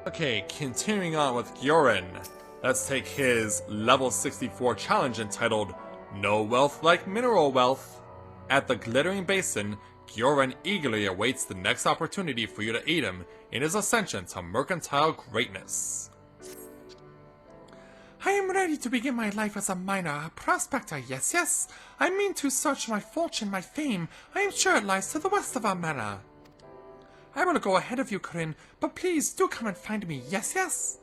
Okay, continuing on with Gyorin. Let's take his level 64 challenge entitled No Wealth Like Mineral Wealth. At the Glittering Basin, Gyorin eagerly awaits the next opportunity for you to aid him in his ascension to mercantile greatness. I am ready to begin my life as a miner, a prospector, yes. I mean to search my fortune, my fame. I am sure it lies to the west of our manor. I will go ahead of you, Gyorin, but please do come and find me, yes.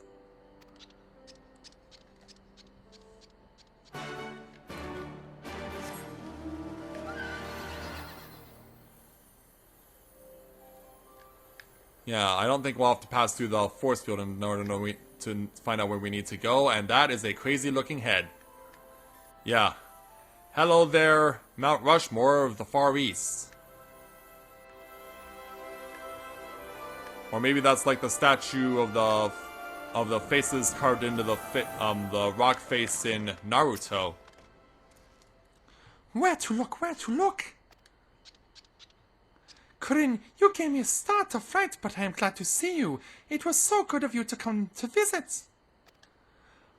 Yeah, I don't think we'll have to pass through the force field in order to find out where we need to go, and that is a crazy looking head. Yeah. Hello there, Mount Rushmore of the Far East. Or maybe that's like the statue of the faces carved into the rock face in Naruto. Where to look? Gyorin, you gave me a start of fright, but I am glad to see you. It was so good of you to come to visit.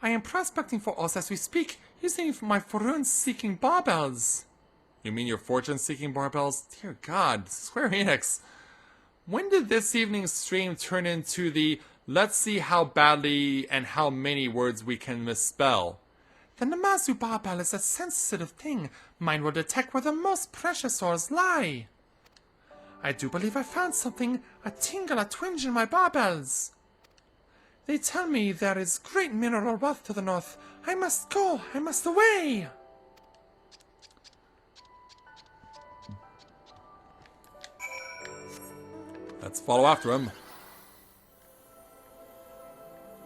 I am prospecting for us as we speak, using my fortune-seeking barbells. You mean your fortune-seeking barbells? Dear God, Square Enix. When did this evening's stream turn into the let's see how badly and how many words we can misspell? The Namazu barbell is a sensitive thing. Mine will detect where the most precious ores lie. I do believe I found something, a tingle, a twinge in my barbells. They tell me there is great mineral wealth to the north. I must go, I must away. Let's follow after him.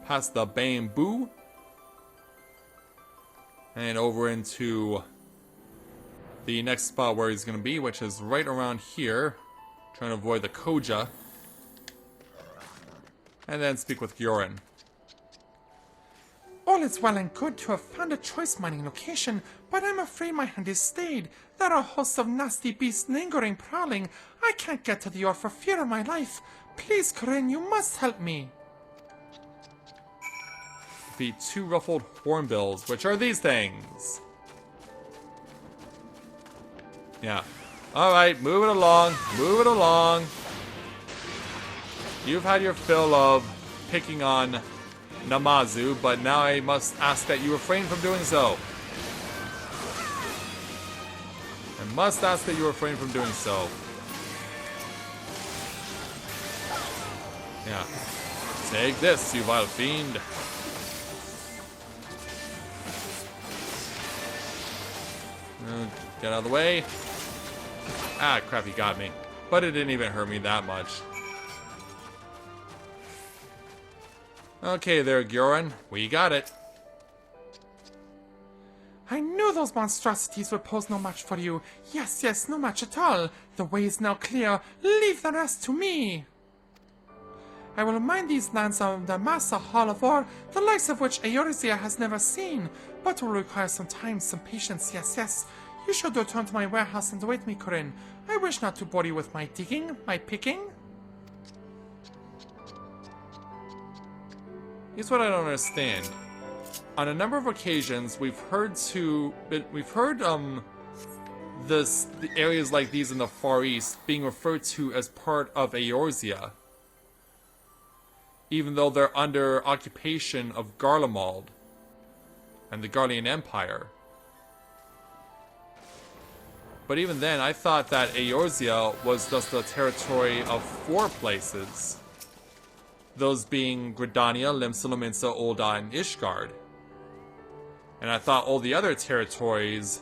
Past the bamboo. And over into the next spot where he's going to be, which is right around here. Trying to avoid the Koja. And then speak with Gyorin. All is well and good to have found a choice mining location, but I'm afraid my hand is stayed. There are hosts of nasty beasts lingering, prowling. I can't get to the ore for fear of my life. Please, Gyorin, you must help me. Defeat 2 ruffled hornbills, which are these things. Yeah. Alright, move it along. You've had your fill of picking on Namazu, but now I must ask that you refrain from doing so. Yeah. Take this, you vile fiend. Get out of the way. Ah, crap, he got me. But it didn't even hurt me that much. Okay there, Gyorin. We got it. I knew those monstrosities would pose no match for you. Yes, no match at all. The way is now clear. Leave the rest to me. I will mine these lands of the Massa Hall of Ore, the likes of which Eorzea has never seen, but will require some time, some patience, yes. You should return to my warehouse and await me, Gyorin. I wish not to bore you with my digging, my picking. Here's what I don't understand. On a number of occasions, we've heard the areas like these in the Far East being referred to as part of Eorzea, even though they're under occupation of Garlemald and the Garlean Empire. But even then, I thought that Eorzea was just the territory of 4 places. Those being Gridania, Limsa, Lominsa, Ul'dah, and Ishgard. And I thought all the other territories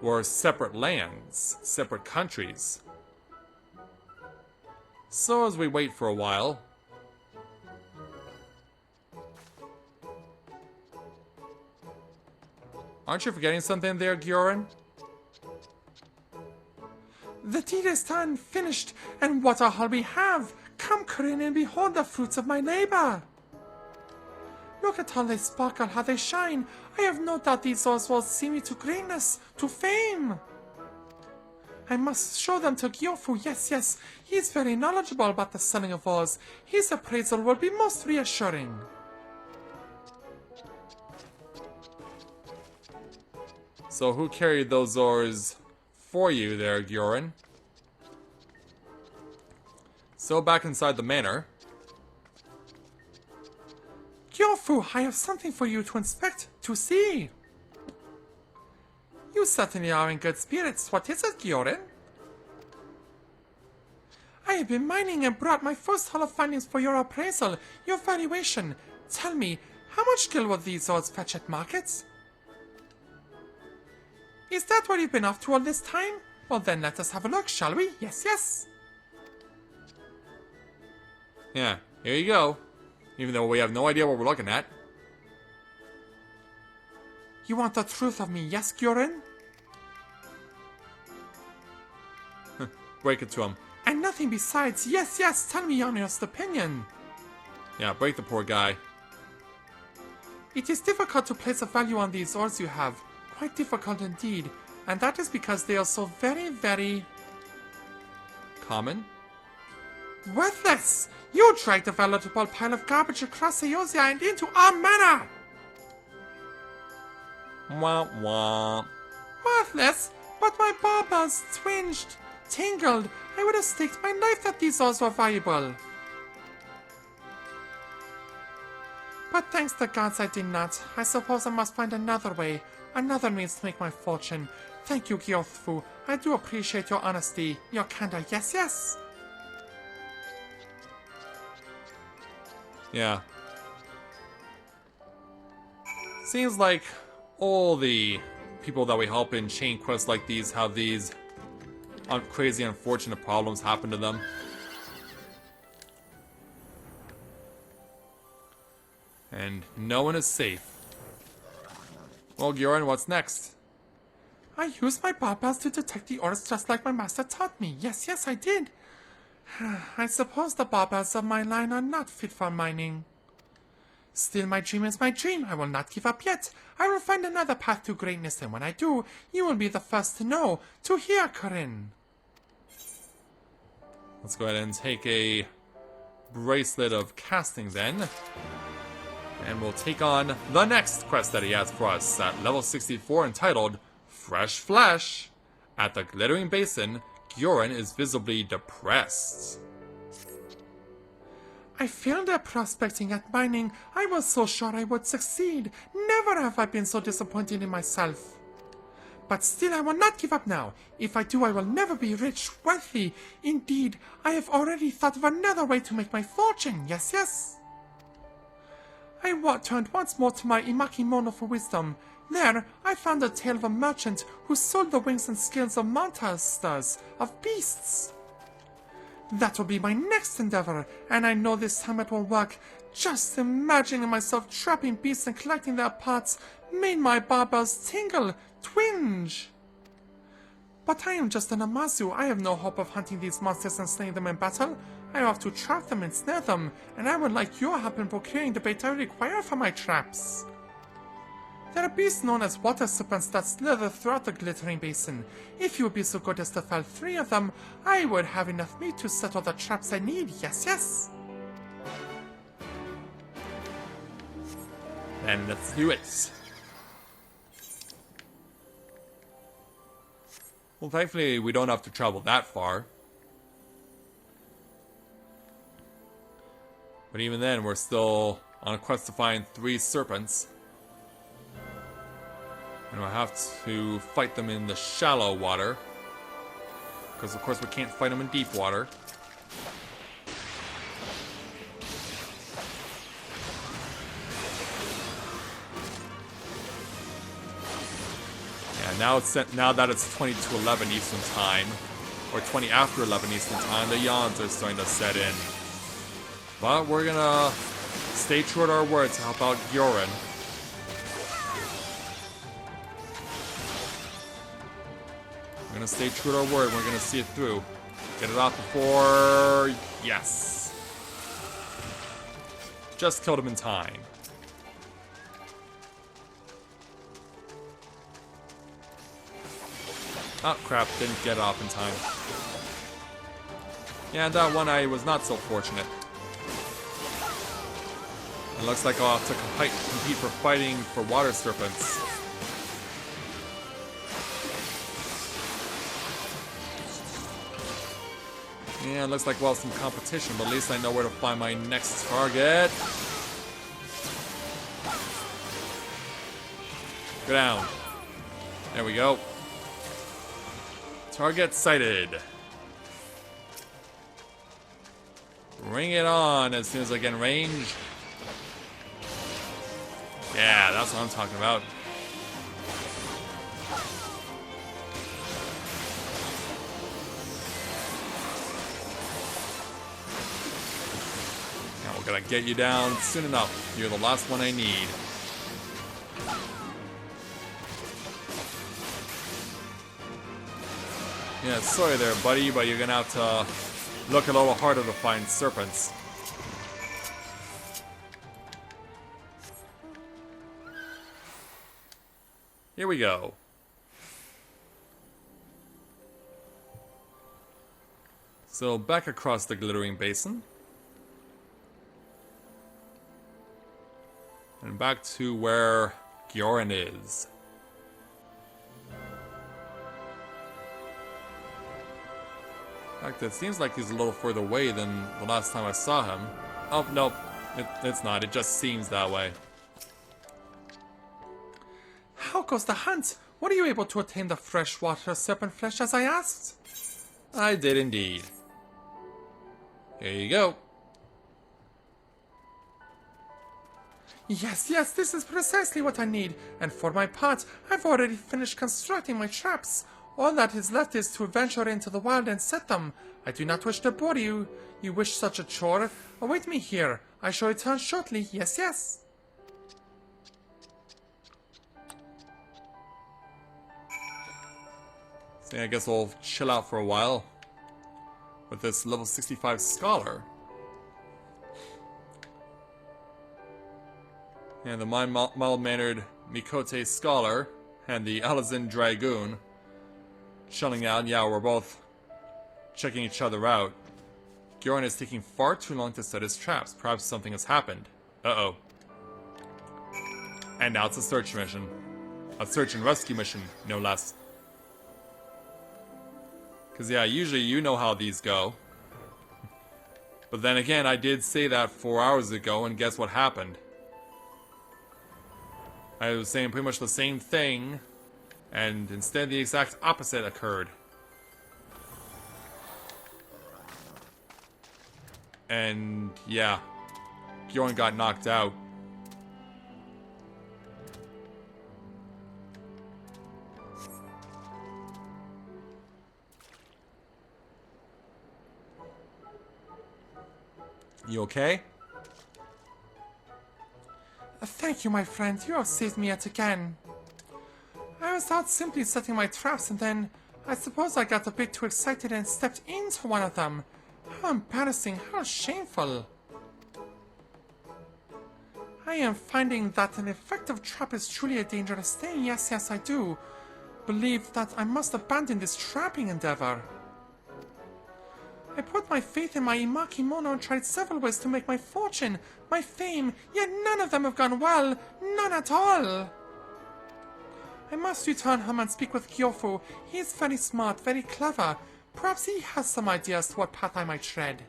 were separate lands, separate countries. So as we wait for a while... Aren't you forgetting something there, Gyorin? The deed is done, finished, and what a haul we have! Come, Gyorin, and behold the fruits of my labor! Look at how they sparkle, how they shine! I have no doubt these ores will see me to greatness, to fame! I must show them to Gyofu. Yes, yes. He's very knowledgeable about the selling of ores. His appraisal will be most reassuring. So who carried those ores for you there, Gyorin? So back inside the manor. Gyofu, I have something for you to inspect, to see. You certainly are in good spirits. What is it, Gyorin? I have been mining and brought my first haul of findings for your appraisal, your valuation. Tell me, how much gil will these ores fetch at markets? Is that what you've been up to all this time? Well then, let us have a look, shall we? Yes, yes. Yeah, here you go. Even though we have no idea what we're looking at. You want the truth of me, yes, Gyorin? Break it to him. And nothing besides. Yes, yes, tell me your honest opinion. Yeah, break the poor guy. It is difficult to place a value on these ores you have. Quite difficult indeed. And that is because they are so very, very... Common? worthless! You dragged a valuable pile of garbage across Eorzea and into our manor! Wah wah. Worthless? But my barbers twinged, tingled. I would have staked my life that these ores were valuable. But thanks to gods I did not. I suppose I must find another way, another means to make my fortune. Thank you, Gyofu. I do appreciate your honesty, your candor. Yes, yes. Yeah. Seems like all the people that we help in chain quests like these have these crazy unfortunate problems happen to them. And no one is safe. Well, Gyorin, what's next? I used my barbers to detect the ores just like my master taught me. Yes, yes, I did. I suppose the barbers of my line are not fit for mining. Still, my dream is my dream. I will not give up yet. I will find another path to greatness, and when I do, you will be the first to know, to hear, Corinne. Let's go ahead and take a bracelet of casting then. And we'll take on the next quest that he has for us at level 64 entitled Fresh Flesh. At the Glittering Basin, Gyorin is visibly depressed. I failed at prospecting at mining. I was so sure I would succeed. Never have I been so disappointed in myself. But still, I will not give up now. If I do, I will never be rich, wealthy. Indeed, I have already thought of another way to make my fortune. Yes, yes. I turned once more to my Imakimono for wisdom. There, I found a tale of a merchant who sold the wings and scales of monsters, of beasts. That will be my next endeavor, and I know this time it will work. Just imagining myself trapping beasts and collecting their parts made my barbers tingle, twinge. But I am just an Amazu. I have no hope of hunting these monsters and slaying them in battle. I have to trap them and snare them, and I would like your help in procuring the bait I require for my traps. There are beasts known as water serpents that slither throughout the Glittering Basin. If you would be so good as to fell 3 of them, I would have enough meat to set all the traps I need. Yes, yes. Then let's do it. Well, thankfully, we don't have to travel that far. But even then, we're still on a quest to find 3 serpents. And we'll have to fight them in the shallow water. Because, of course, we can't fight them in deep water. Yeah, now that it's 20 to 11 Eastern Time, or 20 after 11 Eastern Time, the yawns are starting to set in. But we're gonna stay true to our word to help out Gyorin. We're gonna stay true to our word. We're gonna see it through. Get it off before... Yes. Just killed him in time. Oh crap, didn't get it off in time. Yeah, that one I was not so fortunate. It looks like I'll have to compete for fighting for water serpents. Yeah, it looks like we'll have some competition, but at least I know where to find my next target. Go down. There we go. Target sighted. Bring it on as soon as I get in range. Yeah, that's what I'm talking about. Now we're gonna get you down soon enough. You're the last one I need. Yeah, sorry there, buddy, but you're gonna have to look a little harder to find serpents. Here we go. So back across the glittering basin. And back to where Gyorin is. In fact, it seems like he's a little further away than the last time I saw him. Oh, nope. It's not. It just seems that way. How goes the hunt? Were you able to attain the freshwater serpent flesh as I asked? I did indeed. Here you go. Yes, this is precisely what I need. And for my part, I've already finished constructing my traps. All that is left is to venture into the wild and set them. I do not wish to bore you. You wish such a chore? Await me here. I shall return shortly. Yes. So I guess we'll chill out for a while with this level 65 scholar. And the mild-mannered Mikote scholar and the Alizin dragoon chilling out. Yeah, we're both checking each other out. Gyorin is taking far too long to set his traps. Perhaps something has happened. Uh-oh. And now it's a search mission. A search and rescue mission, no less. Because, yeah, usually you know how these go. But then again, I did say that 4 hours ago, and guess what happened? I was saying pretty much the same thing, and instead the exact opposite occurred. And, yeah, Gyorin got knocked out. You okay? Thank you, my friend. You have saved me yet again. I was out simply setting my traps and then I suppose I got a bit too excited and stepped into one of them. How embarrassing, how shameful. I am finding that an effective trap is truly a dangerous thing. Yes, I do. Believe that I must abandon this trapping endeavor. I put my faith in my Imakimono and tried several ways to make my fortune, my fame, yet none of them have gone well. None at all. I must return home and speak with Gyofu. He is very smart, very clever. Perhaps he has some ideas to what path I might tread.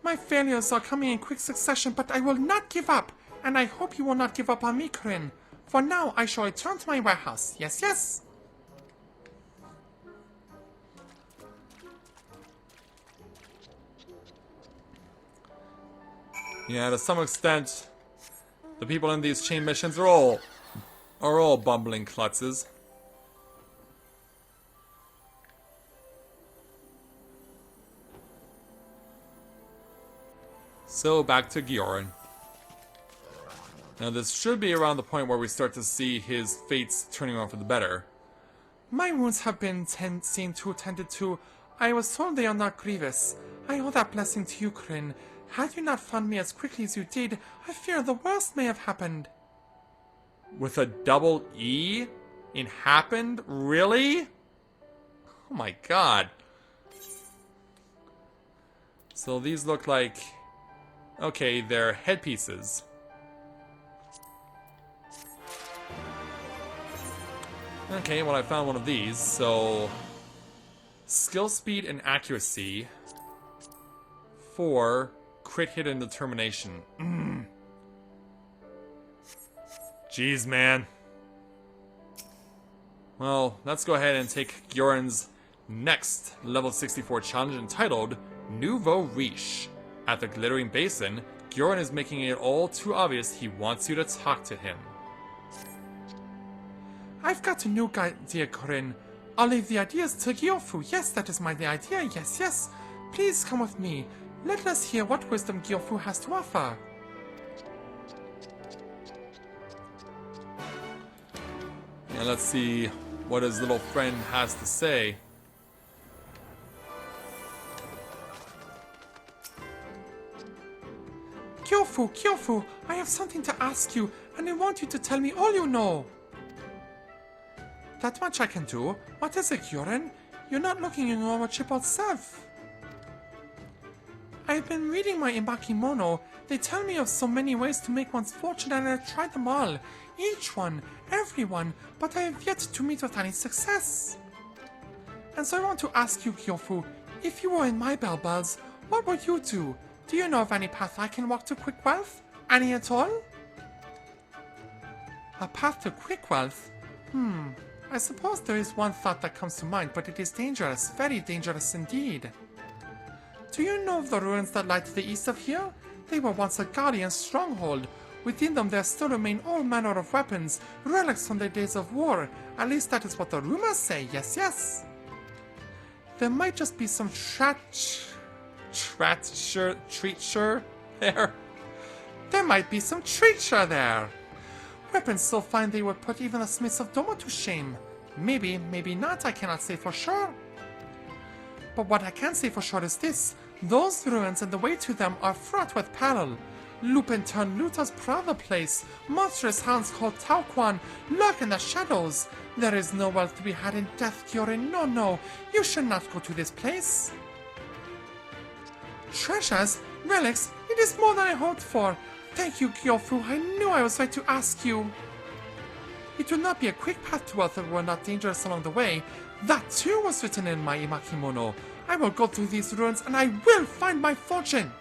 My failures are coming in quick succession, but I will not give up. And I hope you will not give up on me, Corinne. For now, I shall return to my warehouse. Yes. Yeah, to some extent, the people in these chain missions are all bumbling klutzes. So back to Gyorin. Now this should be around the point where we start to see his fates turning around for the better. My wounds have been seen to tended to. I was told they are not grievous. I owe that blessing to you, Corinne. Had you not found me as quickly as you did, I fear the worst may have happened. With a double E? It happened? Really? Oh my god. So these look like... Okay, they're headpieces. Okay, well I found one of these, so... Skill, speed, and accuracy. 4. Crit hit and determination. Jeez, man. Well, let's go ahead and take Gyorin's next level 64 challenge entitled Nouveau Riche. At the Glittering Basin, Gyorin is making it all too obvious he wants you to talk to him. I've got a new idea, Gyorin. I'll leave the ideas to Gyofu. Yes, that is my idea. Yes, yes. Please come with me. Let us hear what wisdom Gyofu has to offer. And let's see what his little friend has to say. Gyofu, I have something to ask you, and I want you to tell me all you know. That much I can do. What is it, Gyorin? You're not looking in your chip self. I've been reading my Imakimono. They tell me of so many ways to make one's fortune, and I've tried them all. Each one, everyone, but I have yet to meet with any success. And so I want to ask you, Gyofu, if you were in my bells, what would you do? Do you know of any path I can walk to quick wealth? Any at all? A path to quick wealth? I suppose there is one thought that comes to mind, but it is dangerous, very dangerous indeed. Do you know of the ruins that lie to the east of here? They were once a guardian stronghold. Within them there still remain all manner of weapons, relics from the days of war. At least that is what the rumors say, yes, yes. There might just be some treacher there. There might be some treacher there. Weapons so fine they would put even the smiths of Doma to shame. Maybe, maybe not, I cannot say for sure. But what I can say for sure is this. Those ruins and the way to them are fraught with peril. Lupin turned looters prowl the place. Monstrous hounds called Taoquan lurk in the shadows. There is no wealth to be had in death, Gyorin. No, no, you should not go to this place. Treasures? Relics? It is more than I hoped for. Thank you, Gyofu. I knew I was right to ask you. It would not be a quick path to wealth if it were not dangerous along the way. That too was written in my Imakimono. I will go through these ruins and I will find my fortune.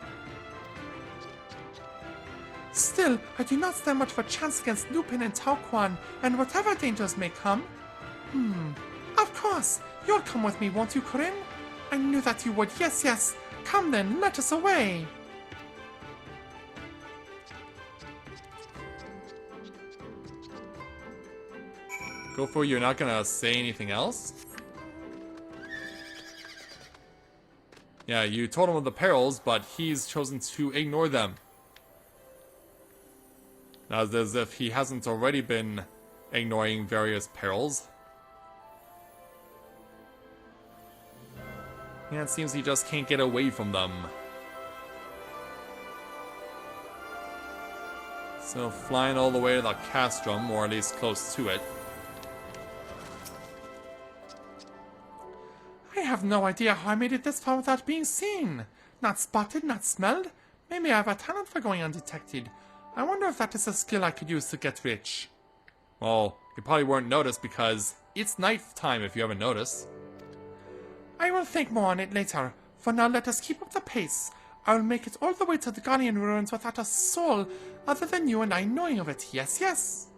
Still, I do not stand much of a chance against Lupin and Taoquan, and whatever dangers may come. Of course, you'll come with me, won't you, Gyorin? I knew that you would. Yes, yes. Come then, let us away. Go for you're not gonna say anything else? Yeah, you told him of the perils, but he's chosen to ignore them. As if he hasn't already been ignoring various perils. Yeah, it seems he just can't get away from them. So flying all the way to the castrum, or at least close to it. I have no idea how I made it this far without being seen. Not spotted, not smelled. Maybe I have a talent for going undetected. I wonder if that is a skill I could use to get rich. Well, you probably weren't noticed because it's night time if you haven't noticed. I will think more on it later. For now, let us keep up the pace. I will make it all the way to the Guardian ruins without a soul other than you and I knowing of it. Yes, yes.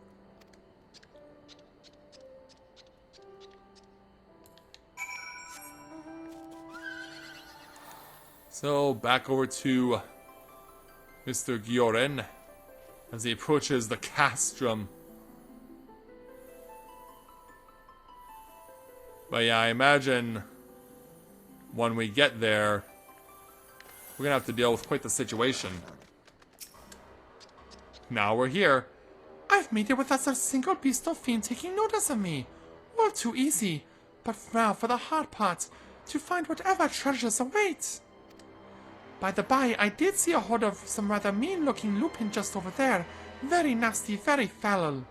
So, back over to Mr. Gyorin as he approaches the castrum. But yeah, I imagine when we get there, we're gonna have to deal with quite the situation. Now we're here. I've made it without a single beast or fiend taking notice of me. All too easy. But now for the hard part, to find whatever treasures await. By the by, I did see a horde of some rather mean-looking Lupin just over there. Very nasty, very foul.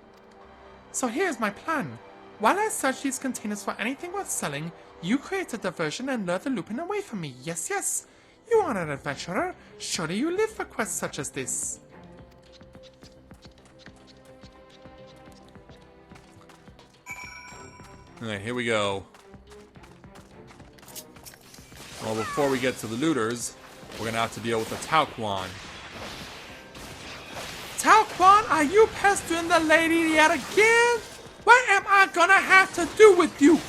So here's my plan. While I searched these containers for anything worth selling, you created a diversion and lured the Lupin away from me. Yes, yes. You are an adventurer. Surely you live for quests such as this. Alright, here we go. Well, before we get to the looters, we're gonna have to deal with the Taoquan. Taoquan, are you pestering the lady yet again? What am I gonna have to do with you?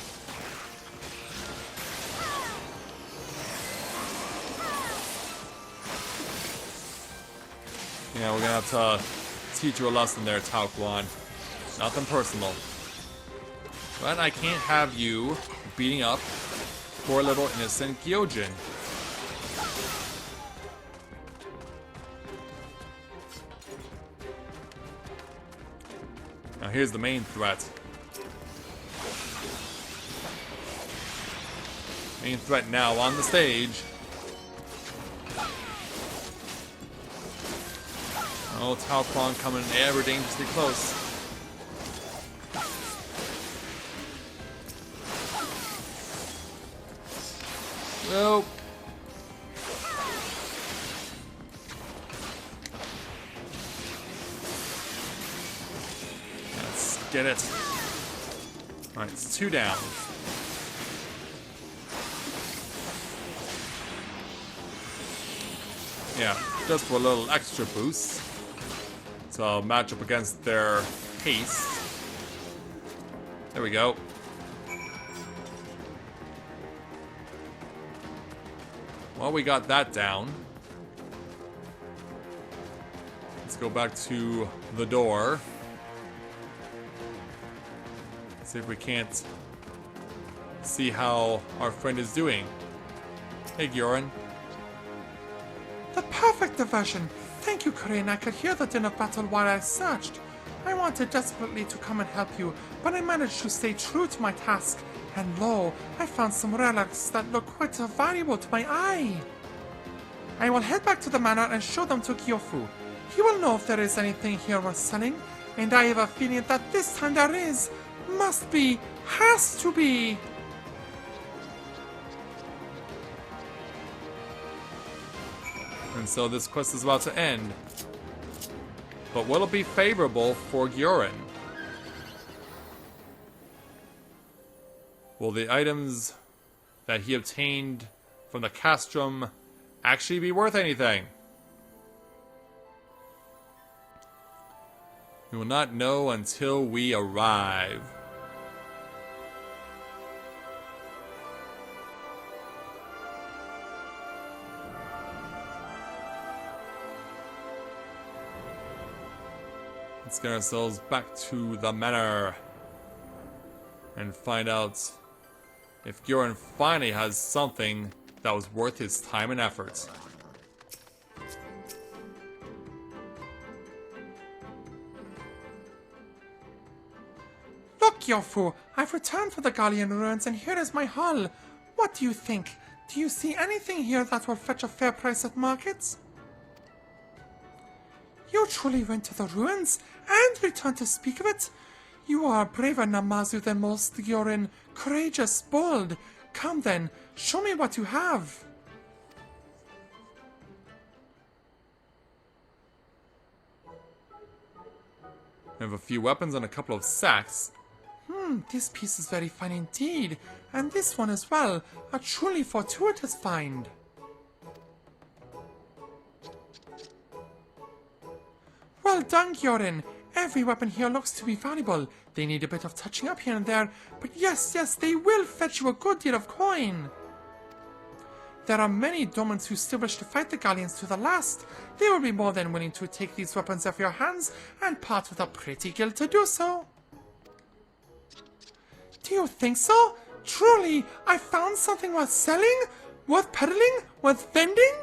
Yeah, we're gonna have to teach you a lesson there, Taoquan. Nothing personal. But I can't have you beating up poor little innocent Gyorin. Now here's the main threat. Main threat now on the stage. Oh, Taoquan coming ever dangerously close. Nope. Let's get it. Alright, it's 2 down. Yeah, just for a little extra boost to match up against their haste. There we go. Well, we got that down. Let's go back to the door. See if we can't see how our friend is doing. Hey, Gyorin. The perfect diversion. Thank you, Corinne. I could hear the din of battle while I searched. I wanted desperately to come and help you, but I managed to stay true to my task. And lo, I found some relics that look quite valuable to my eye. I will head back to the manor and show them to Gyofu. He will know if there is anything here worth selling, and I have a feeling that this time there is. Must be. Has to be. And so this quest is about to end. But will it be favorable for Gyorin? Will the items that he obtained from the castrum actually be worth anything? We will not know until we arrive. Let's get ourselves back to the manor and find out if Gyorin finally has something that was worth his time and effort. Look, Gyofu, I've returned from the Gallian ruins and here is my hull. What do you think? Do you see anything here that will fetch a fair price at markets? You truly went to the ruins and returned to speak of it? You are a braver Namazu than most, Gyorin. Courageous, bold. Come then, show me what you have. We have a few weapons and a couple of sacks. This piece is very fine indeed. And this one as well. A truly fortuitous find. Well done, Gyorin. Every weapon here looks to be valuable. They need a bit of touching up here and there, but yes, they will fetch you a good deal of coin. There are many Domans who still wish to fight the Gallians to the last. They will be more than willing to take these weapons off your hands and part with a pretty guild to do so. Do you think so? Truly, I found something worth selling? Worth peddling? Worth vending?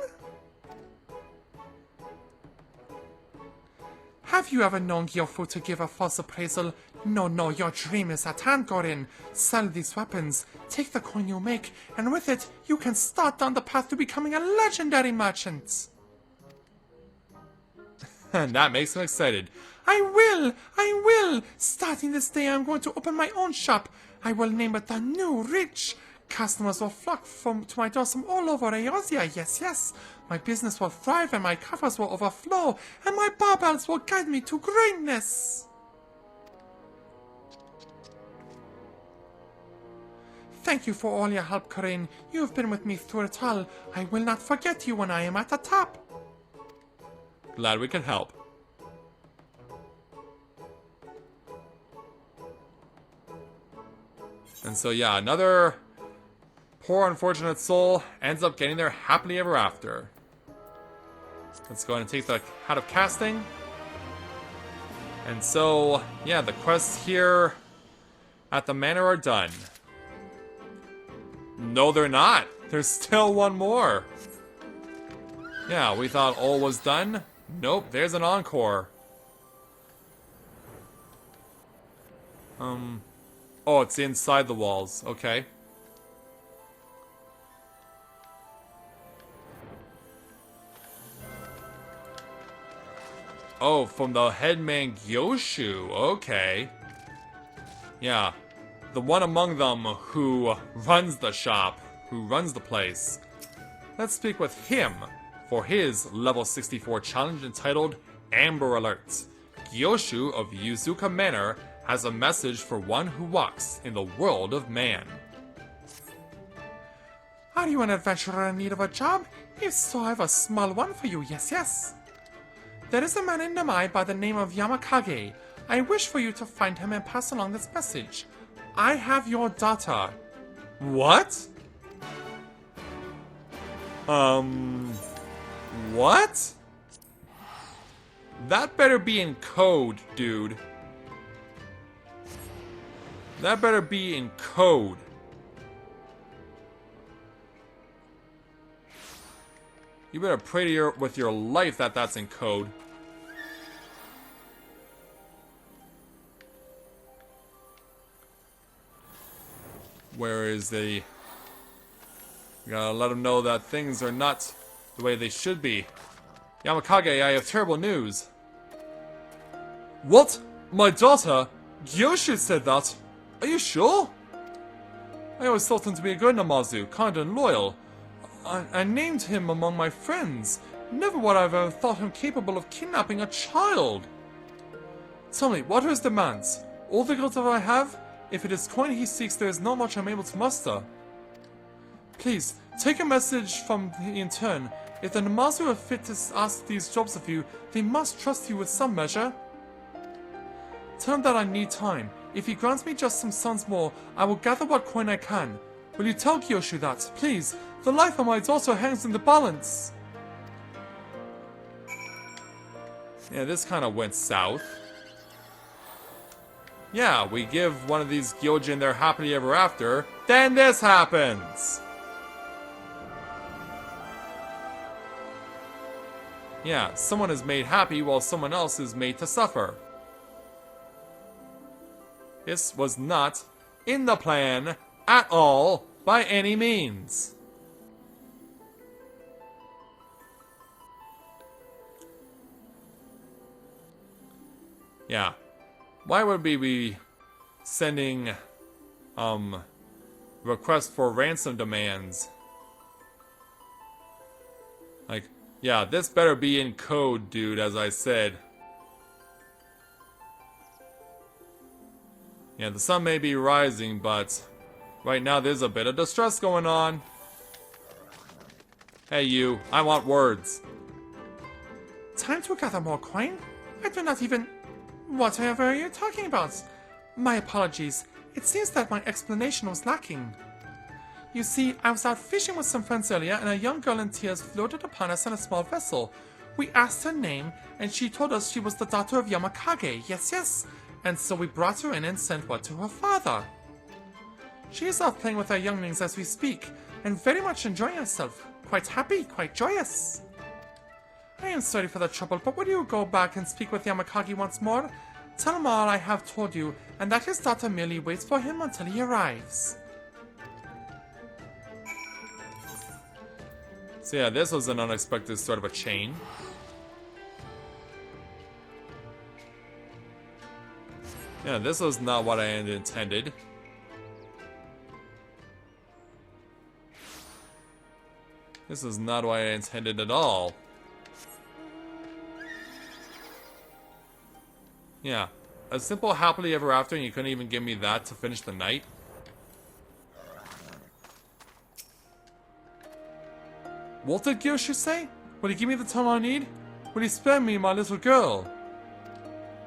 Have you ever known Gyofu to give a false appraisal? No, your dream is at hand, Gyorin. Sell these weapons, take the coin you make, and with it, you can start down the path to becoming a legendary merchant. And that makes him excited. I will! Starting this day, I'm going to open my own shop. I will name it the New Rich. Customers will flock to my doors from all over Eorzea, yes. My business will thrive and my coffers will overflow, and my barbells will guide me to greatness. Thank you for all your help, Corinne. You have been with me through it all. I will not forget you when I am at the top. Glad we can help. And so yeah, another poor unfortunate soul ends up getting there happily ever after. Let's go ahead and take the Hat of Casting. And so, yeah, the quests here at the manor are done. No, they're not. There's still one more. Yeah, we thought all was done. Nope, there's an encore. Oh, it's inside the walls. Okay. Oh, from the headman Gyoshu. Okay. Yeah. The one among them who runs the shop, who runs the place. Let's speak with him for his level 64 challenge entitled Amber Alert. Gyoshu of Yuzuka Manor has a message for one who walks in the world of man. Are you an adventurer in need of a job? If so, I have a small one for you, yes. There is a man in Namai by the name of Yamakage. I wish for you to find him and pass along this message. I have your daughter. What? What? That better be in code, dude. That better be in code. You better pray to with your life that that's in code. Where is the... We gotta let him know that things are not the way they should be. Yamakage, I have terrible news. What? My daughter? Gyoshu said that. Are you sure? I always thought him to be a good Namazu, kind and loyal. I named him among my friends. Never would I have ever thought him capable of kidnapping a child. Tell me, what are his demands? All the gold that I have? If it is coin he seeks, there is not much I'm able to muster. Please, take a message from the intern. If the Namazu are fit to ask these jobs of you, they must trust you with some measure. Tell him that I need time. If he grants me just some suns more, I will gather what coin I can. Will you tell Gyoshu that, please? The life of my daughter hangs in the balance. Yeah, this kind of went south. Yeah, we give one of these Gyojin their happily ever after, then this happens! Yeah, someone is made happy while someone else is made to suffer. This was not in the plan at all by any means. Yeah. Why would we be sending requests for ransom demands? Like, yeah, this better be in code, dude, as I said. Yeah, the sun may be rising, but right now there's a bit of distress going on. Hey you, I want words. Time to gather more coin? I do not even... Whatever are you talking about? My apologies. It seems that my explanation was lacking. You see, I was out fishing with some friends earlier and a young girl in tears floated upon us in a small vessel. We asked her name and she told us she was the daughter of Yamakage, yes. And so we brought her in and sent word to her father. She is off playing with her younglings as we speak and very much enjoying herself. Quite happy, quite joyous. I am sorry for the trouble, but will you go back and speak with Yamakage once more? Tell him all I have told you, and that his daughter merely waits for him until he arrives. So yeah, this was an unexpected sort of a chain. Yeah, this was not what I intended. This is not what I intended at all. Yeah. A simple happily ever after and you couldn't even give me that to finish the night? What did Gyoshi say? Will he give me the time I need? Will he spare me my little girl?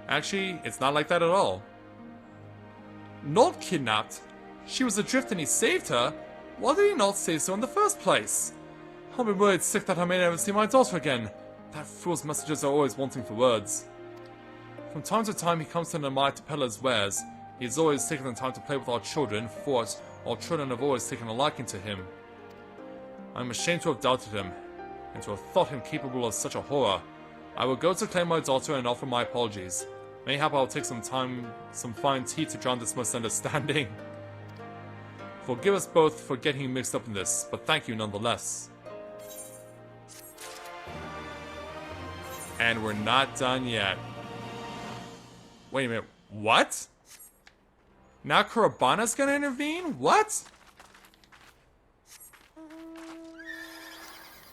Actually, it's not like that at all. Not kidnapped? She was adrift and he saved her? Why did he not say so in the first place? I'll be worried sick that I may never see my daughter again. That fool's messages are always wanting for words. From time to time he comes to Namai to peddle his wares. He's always taken the time to play with our children, for it, our children have always taken a liking to him. I'm ashamed to have doubted him, and to have thought him capable of such a horror. I will go to claim my daughter and offer my apologies. Mayhap I'll take some fine tea to drown this misunderstanding. Forgive us both for getting mixed up in this, but thank you nonetheless. And we're not done yet. Wait a minute, what? Now Kurabana's gonna intervene? What?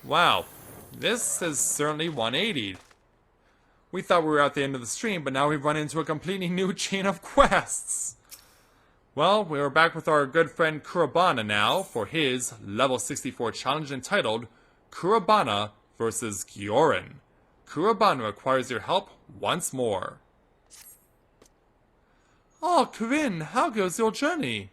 Wow, this is certainly 180'd. We thought we were at the end of the stream, but now we've run into a completely new chain of quests. Well, we are back with our good friend Kurabana now for his level 64 challenge entitled Kurabana vs. Gyorin. Kurabana requires your help once more. Oh, Corinne, how goes your journey?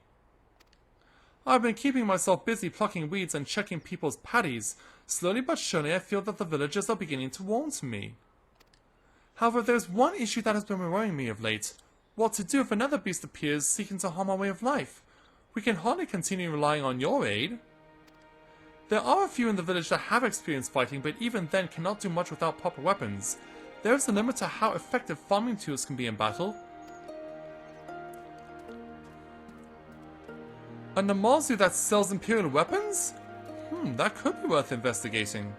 I've been keeping myself busy plucking weeds and checking people's patties. Slowly but surely I feel that the villagers are beginning to warm to me. However, there's one issue that has been worrying me of late. What to do if another beast appears seeking to harm our way of life? We can hardly continue relying on your aid. There are a few in the village that have experience fighting, but even then cannot do much without proper weapons. There is a limit to how effective farming tools can be in battle. A Namazu that sells Imperial weapons? That could be worth investigating.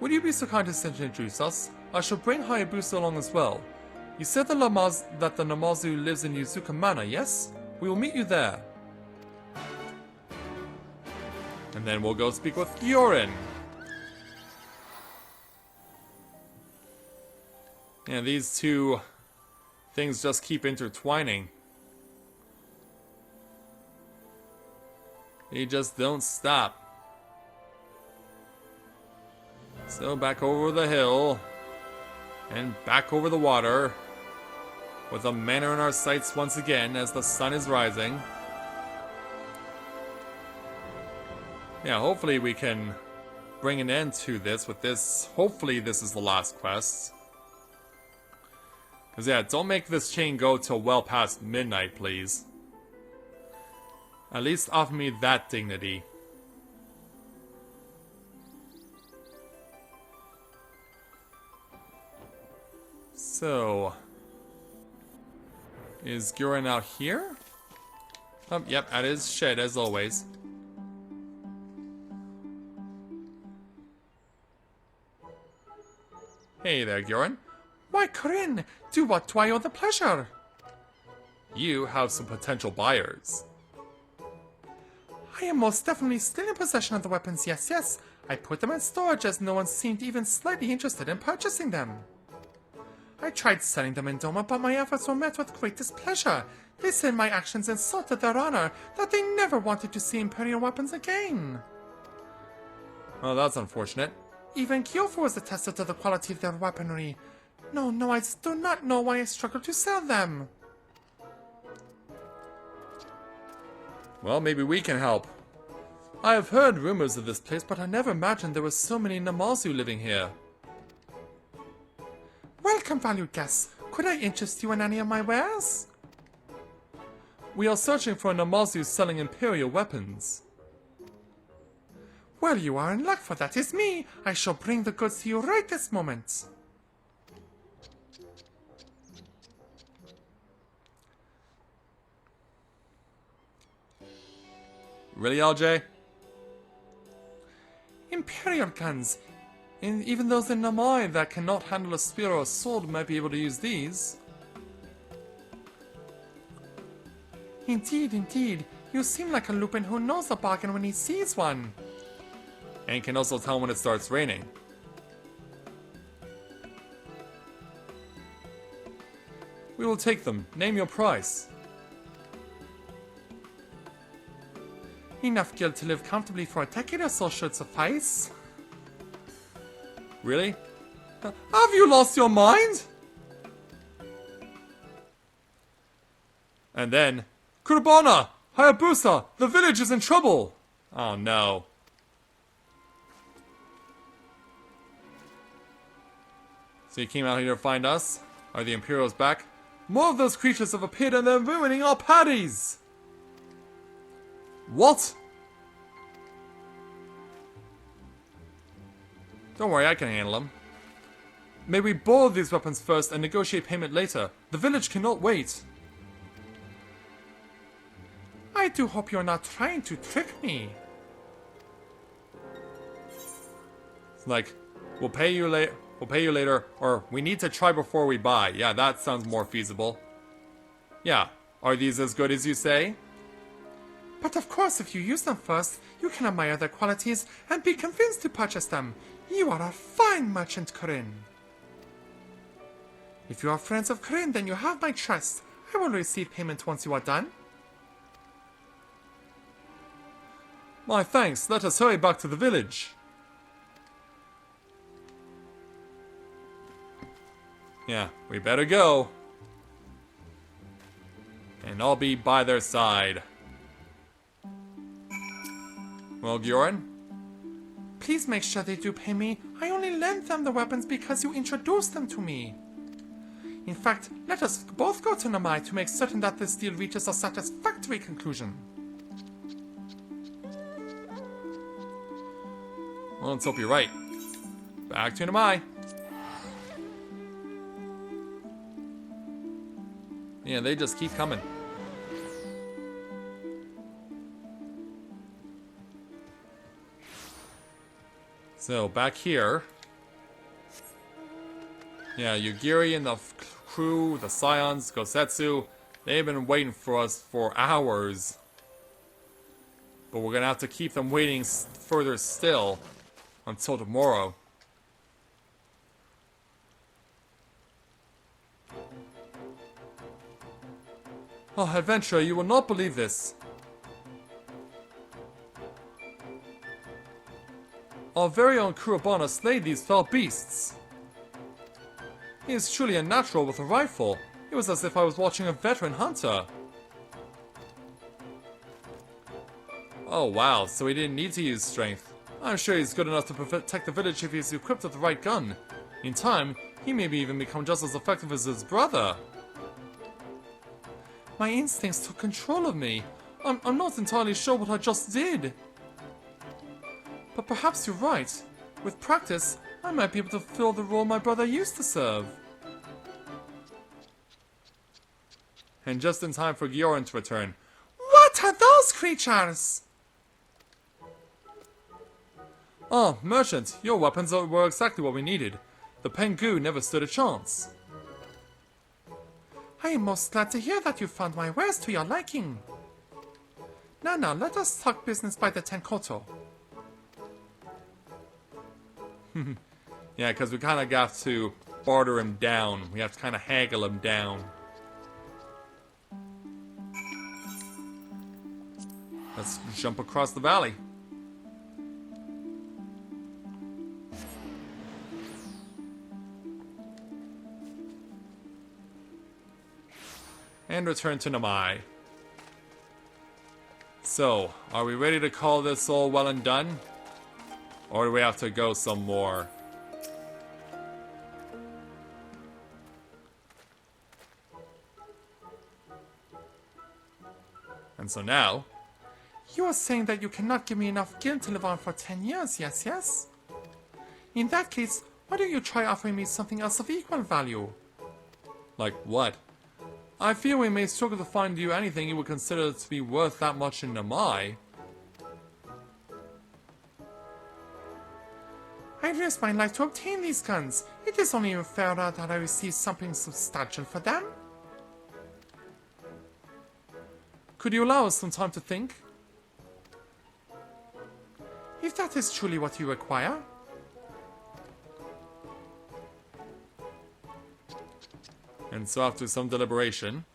Would you be so kind as to introduce us? I shall bring Hayabusa along as well. You said that the Namazu lives in Yuzuka Manor, yes? We will meet you there. And then we'll go speak with Gyorin. And these two things just keep intertwining. They just don't stop. So back over the hill. And back over the water. With a manor in our sights once again as the sun is rising. Yeah, hopefully we can bring an end to this with this. Hopefully this is the last quest. Because yeah, don't make this chain go till well past midnight, please. At least offer me that dignity. So... is Gyorin out here? Yep, at his shed as always. Hey there, Gyorin. Why, Corinne, do what do I owe the pleasure? You have some potential buyers. I am most definitely still in possession of the weapons, yes. I put them in storage as no one seemed even slightly interested in purchasing them. I tried selling them in Doma, but my efforts were met with great displeasure. They said my actions insulted their honor, that they never wanted to see Imperial weapons again. Well, that's unfortunate. Even Kyofu was attested to the quality of their weaponry. No, I do not know why I struggled to sell them. Well, maybe we can help. I have heard rumors of this place, but I never imagined there were so many Namazu living here. Welcome, valued guests. Could I interest you in any of my wares? We are searching for a Namazu selling Imperial weapons. Well, you are in luck, for that is me. I shall bring the goods to you right this moment. Really, LJ? Imperial guns. Even those in Namai that cannot handle a spear or a sword might be able to use these. Indeed, indeed. You seem like a Lupin who knows a bargain when he sees one. And can also tell when it starts raining. We will take them. Name your price. Enough guild to live comfortably for a decade or so should suffice. Really? Have you lost your mind? And then, Kurbana! Hayabusa! The village is in trouble! Oh no. So you came out here to find us? Are the Imperials back? More of those creatures have appeared and they're ruining our patties! What? Don't worry, I can handle them. May we board these weapons first and negotiate payment later. The village cannot wait. I do hope you're not trying to trick me. It's like, we'll pay you later, or we need to try before we buy. Yeah, that sounds more feasible. Yeah, are these as good as you say? But of course, if you use them first, you can admire their qualities and be convinced to purchase them. You are a fine merchant, Corinne. If you are friends of Corinne, then you have my trust. I will receive payment once you are done. My thanks, let us hurry back to the village. Yeah, we better go. And I'll be by their side. Well, Gyorin? Please make sure they do pay me. I only lent them the weapons because you introduced them to me. In fact, let us both go to Namai to make certain that this deal reaches a satisfactory conclusion. Well, let's hope you're right. Back to Namai. Yeah, they just keep coming. So, back here. Yeah, Yugiri and the crew, the Scions, Gosetsu, they've been waiting for us for hours. But we're gonna have to keep them waiting further still until tomorrow. Oh, adventurer, you will not believe this. Our very own Kurabana slayed these fell beasts. He is truly a natural with a rifle. It was as if I was watching a veteran hunter. Oh wow, so he didn't need to use strength. I'm sure he's good enough to protect the village if he's equipped with the right gun. In time, he may even become just as effective as his brother. My instincts took control of me. I'm not entirely sure what I just did. But perhaps you're right. With practice, I might be able to fill the role my brother used to serve. And just in time for Gyorin to return. What are those creatures? Ah, merchant, your weapons were exactly what we needed. The Pengu never stood a chance. I am most glad to hear that you found my wares to your liking. Now, let us talk business by the Tenkoto. Yeah, because we kind of got to barter him down. We have to kind of haggle him down. Let's jump across the valley. And return to Namai. So, are we ready to call this all well and done? Or do we have to go some more? And so now... You are saying that you cannot give me enough guild to live on for 10 years, yes? In that case, why don't you try offering me something else of equal value? Like what? I fear we may struggle to find you anything you would consider to be worth that much in Namai. I risked my life to obtain these guns. It is only fair that I receive something substantial for them. Could you allow us some time to think? If that is truly what you require. And so after some deliberation...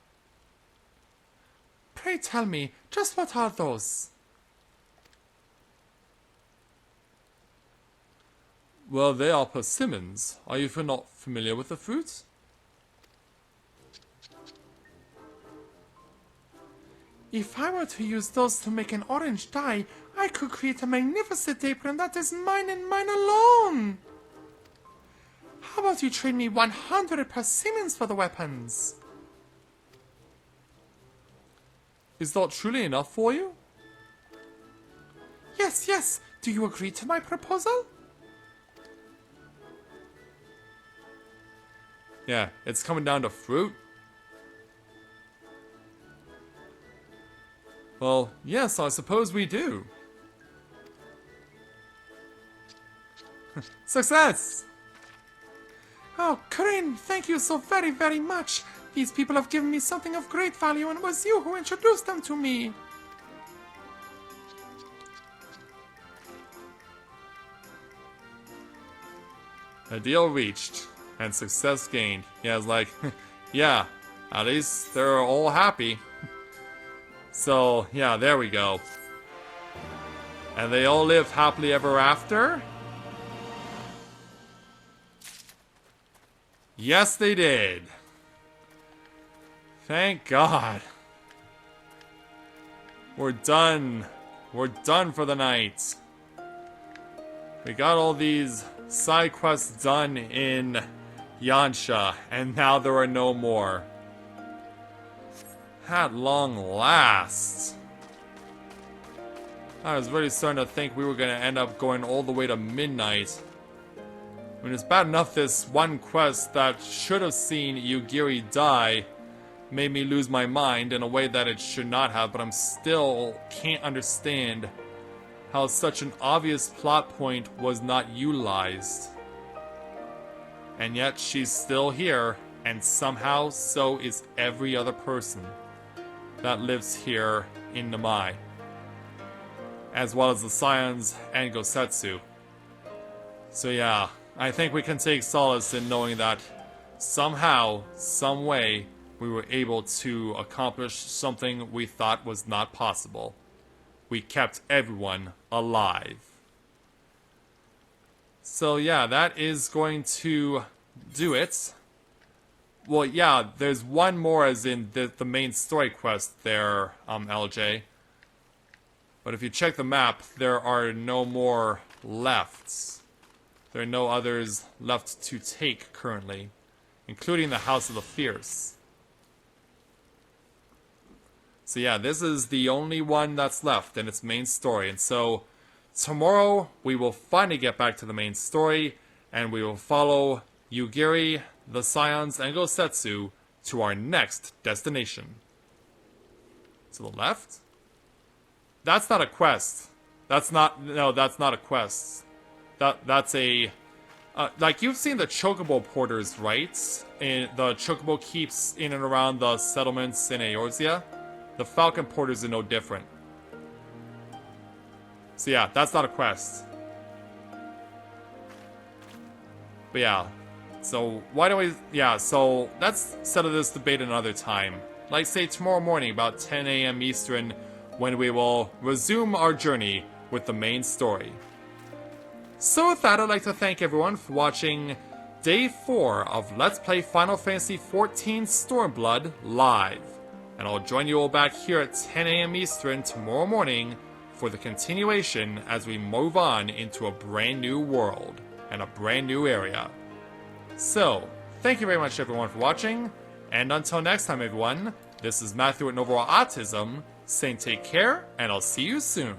Pray tell me, just what are those? Well, they are persimmons. Are you not familiar with the fruit? If I were to use those to make an orange dye, I could create a magnificent apron that is mine and mine alone. How about you trade me 100 persimmons for the weapons? Is that truly enough for you? Yes, yes. Do you agree to my proposal? Yeah, it's coming down to fruit. Well, yes, I suppose we do. Success! Oh, Corinne, thank you so very, very much. These people have given me something of great value, and it was you who introduced them to me. A deal reached, and success gained. Yeah, it's like, yeah, at least they're all happy. So, yeah, there we go. And they all live happily ever after? Yes, they did. Thank God. We're done. We're done for the night. We got all these side quests done in Yansha, and now there are no more. At long last. I was really starting to think we were going to end up going all the way to midnight. I mean, it's bad enough this one quest that should have seen Yugiri die made me lose my mind in a way that it should not have, but I'm still can't understand how such an obvious plot point was not utilized. And yet she's still here, and somehow so is every other person that lives here in Namai, as well as the Scions and Gosetsu. So yeah, I think we can take solace in knowing that somehow, some way, we were able to accomplish something we thought was not possible. We kept everyone alive. So yeah, that is going to do it. Well, yeah, there's one more as in the main story quest there, LJ. But if you check the map, there are no more left. There are no others left to take currently, including the House of the Fierce. So yeah, this is the only one that's left in its main story. And so tomorrow we will finally get back to the main story, and we will follow Yugiri, the Scions, and Gosetsu to our next destination. To the left? That's not a quest. That's not a quest. That's a... like, you've seen the Chocobo porters, right? And the Chocobo keeps in and around the settlements in Eorzea. The Falcon porters are no different. So yeah, that's not a quest. But yeah. So, why don't we... Yeah, so let's settle this debate another time. Like, say, tomorrow morning, about 10 a.m. Eastern, when we will resume our journey with the main story. So with that, I'd like to thank everyone for watching Day 4 of Let's Play Final Fantasy XIV Stormblood live. And I'll join you all back here at 10 a.m. Eastern tomorrow morning for the continuation as we move on into a brand new world and a brand new area. So, thank you very much everyone for watching, and until next time everyone, this is Matthew at Overall Autism, saying take care, and I'll see you soon.